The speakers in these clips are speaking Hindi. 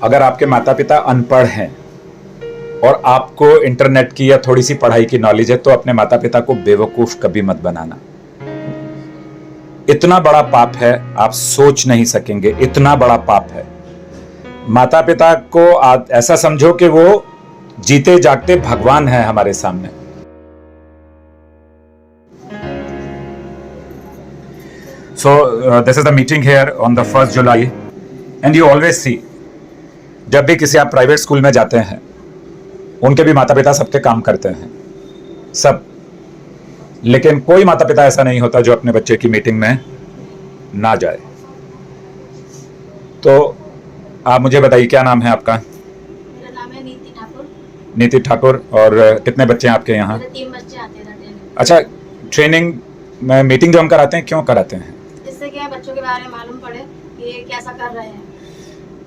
अगर आपके माता पिता अनपढ़ हैं और आपको इंटरनेट की या थोड़ी सी पढ़ाई की नॉलेज है तो अपने माता पिता को बेवकूफ कभी मत बनाना। इतना बड़ा पाप है, आप सोच नहीं सकेंगे, इतना बड़ा पाप है। माता पिता को ऐसा समझो कि वो जीते जागते भगवान है हमारे सामने। So this is the meeting here on the 1st July and you always see जब भी किसी आप प्राइवेट स्कूल में जाते हैं उनके भी माता पिता सबके काम करते हैं सब, लेकिन कोई माता पिता ऐसा नहीं होता जो अपने बच्चे की मीटिंग में ना जाए। तो आप मुझे बताइए क्या नाम है आपका? मेरा नाम है नीति ठाकुर। नीति ठाकुर। और कितने बच्चे हैं आपके यहाँ? 3 बच्चे आते हैं। अच्छा, ट्रेनिंग में मीटिंग जो हम कराते हैं क्यों कराते हैं? इससे क्या बच्चों के बारे में मालूम पड़े कि ये कैसा कर रहे हैं।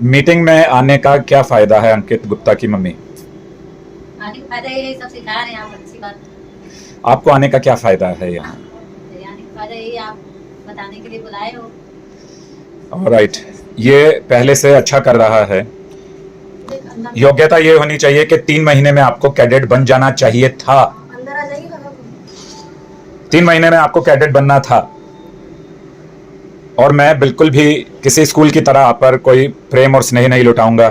मीटिंग में आने का क्या फायदा है अंकित गुप्ता की मम्मी? आने का फायदा यही सब सिखा रहे हैं आप, अच्छी बात। आपको आने का क्या फायदा है यहाँ? आने का फायदा यही आप बताने के लिए बुलाए हो। ऑलराइट, ये पहले से अच्छा कर रहा है। योग्यता ये होनी चाहिए कि 3 महीने में आपको कैडेट बन जाना चाहिए था। अंदर आ जाइए। 3 महीने में आपको कैडेट बनना था। और मैं बिल्कुल भी किसी स्कूल की तरह आप पर कोई प्रेम और स्नेह नहीं लुटाऊंगा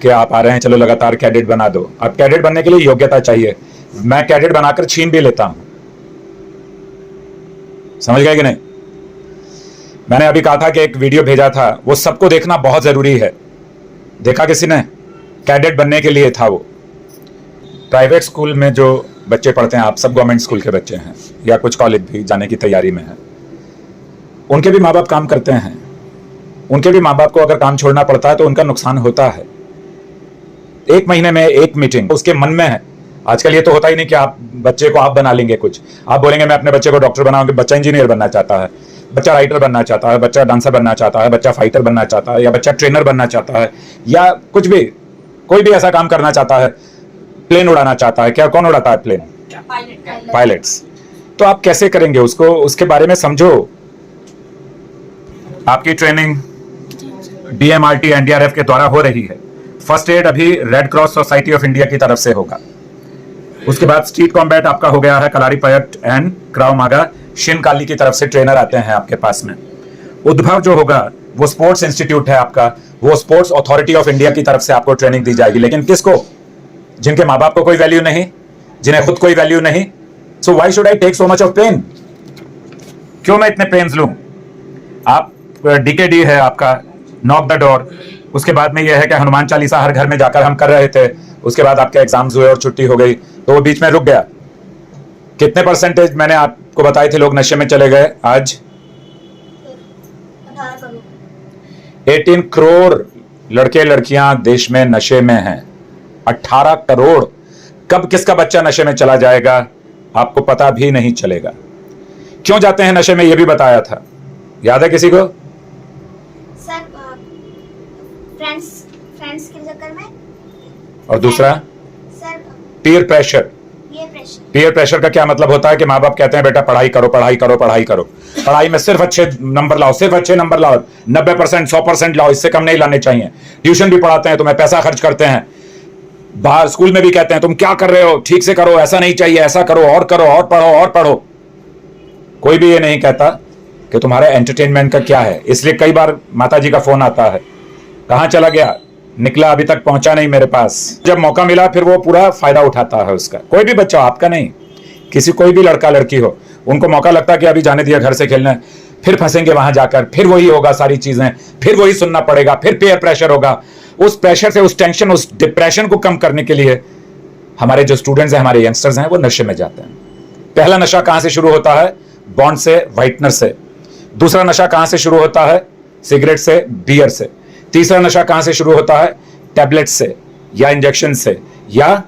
कि आप आ रहे हैं चलो लगातार कैडेट बना दो। अब कैडेट बनने के लिए योग्यता चाहिए। मैं कैडेट बनाकर छीन भी लेता हूं, समझ गए कि नहीं? मैंने अभी कहा था कि एक वीडियो भेजा था, वो सबको देखना बहुत जरूरी है। देखा किसी ने? कैडेट बनने के लिए था वो। प्राइवेट स्कूल में जो बच्चे पढ़ते हैं, आप सब गवर्नमेंट स्कूल के बच्चे हैं या कुछ कॉलेज भी जाने की तैयारी में है, उनके भी माँ बाप काम करते हैं। उनके भी माँ बाप को अगर काम छोड़ना पड़ता है तो उनका नुकसान होता है। 1 महीने में 1 मीटिंग उसके मन में है। आजकल ये तो होता ही नहीं कि आप बच्चे को आप बना लेंगे कुछ। आप बोलेंगे मैं अपने बच्चे को डॉक्टर बनाऊंगा, बच्चा इंजीनियर बनना चाहता है, बच्चा राइटर बनना चाहता है, बच्चा डांसर बनना चाहता है, बच्चा फाइटर बनना चाहता है, या बच्चा ट्रेनर बनना चाहता है, या कुछ भी, कोई भी ऐसा काम करना चाहता है, प्लेन उड़ाना चाहता है। क्या कौन उड़ाता है प्लेन? पायलट्स। तो आप कैसे करेंगे उसको? उसके बारे में समझो। आपकी ट्रेनिंग DMRT NDRF के द्वारा हो रही है। फर्स्ट एड अभी red cross society of India की तरफ से होगा। उसके बाद स्ट्रीट कॉम्बैट आपका हो गया है कलारी पयट एंड क्राव मागा, शिनकाली की तरफ से ट्रेनर आते हैं आपके पास में। उद्भव जो होगा वो स्पोर्ट्स इंस्टीट्यूट है आपका, वो स्पोर्ट्स अथॉरिटी ऑफ इंडिया की तरफ से आपको ट्रेनिंग दी जाएगी। लेकिन किसको? जिनके माँ बाप को कोई वैल्यू नहीं, जिन्हें खुद कोई वैल्यू नहीं। So why should I take so much of pain? क्यों मैं इतने पेन्स लूं? आप DKD है आपका, नॉक द डोर। उसके बाद में यह है कि हनुमान चालीसा हर घर में जाकर हम कर रहे थे। उसके बाद आपके एग्जाम्स हुए और छुट्टी हो गई, तो वो बीच में रुक गया। कितने परसेंटेज मैंने आपको बताए थे लोग नशे में चले गए? आज 18 करोड़ लड़के लड़कियां देश में नशे में हैं। 18 करोड़। कब किसका बच्चा नशे में चला जाएगा आपको पता भी नहीं चलेगा। क्यों जाते हैं नशे में यह भी बताया था, याद है किसी को? सर फ्रेंड्स के चक्कर में। और दूसरा sir peer pressure. Peer pressure का क्या मतलब होता है कि माँ बाप कहते हैं बेटा पढ़ाई करो पढ़ाई करो पढ़ाई करो, पढ़ाई में सिर्फ अच्छे नंबर लाओ, सिर्फ अच्छे नंबर लाओ, 90% 100% लाओ, इससे कम नहीं लाने चाहिए। ट्यूशन भी पढ़ाते हैं, तुम्हें पैसा खर्च करते हैं। बाहर स्कूल में भी कहते हैं तुम क्या कर रहे हो, ठीक से करो, ऐसा नहीं चाहिए, ऐसा करो और पढ़ो और पढ़ो। कोई भी ये नहीं कहता कि तुम्हारे एंटरटेनमेंट का क्या है। इसलिए कई बार माता जी का फोन आता है, कहां चला गया, निकला अभी तक पहुंचा नहीं मेरे पास। जब मौका मिला फिर वो पूरा फायदा उठाता है उसका। कोई भी बच्चा, आपका नहीं, किसी कोई भी लड़का लड़की हो, उनको मौका लगता है कि अभी जाने दिया घर से खेलने, फिर फंसेंगे वहां जाकर, फिर वही होगा सारी चीजें, फिर वही सुनना पड़ेगा, फिर पीयर प्रेशर होगा। उस प्रेशर से, उस टेंशन, उस डिप्रेशन को कम करने के लिए हमारे जो स्टूडेंट्स हैं, हमारे यंगस्टर्स हैं, वो नशे में जाते हैं। पहला नशा कहां से शुरू होता है? बॉन्ड से, व्हाइटनर से। दूसरा नशा कहां से शुरू होता है? सिगरेट से, बियर से। तीसरा नशा कहां से शुरू होता है? टैबलेट से या इंजेक्शन से या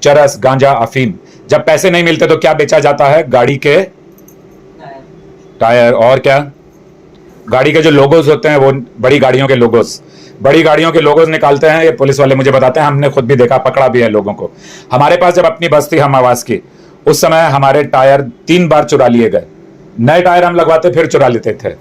चरस, गांजा, अफीम। जब पैसे नहीं मिलते तो क्या बेचा जाता है? गाड़ी के टायर। और क्या? गाड़ी के जो लोगोस होते हैं, वो बड़ी गाड़ियों के लोगोस, बड़ी गाड़ियों के लोगोस निकालते हैं। ये पुलिस वाले मुझे बताते हैं, हमने खुद भी देखा, पकड़ा भी है लोगों को। हमारे पास जब अपनी बस थी हम आवास की, उस समय हमारे टायर 3 बार चुरा लिए गए। नए टायर हम लगवाते फिर चुरा लेते थे।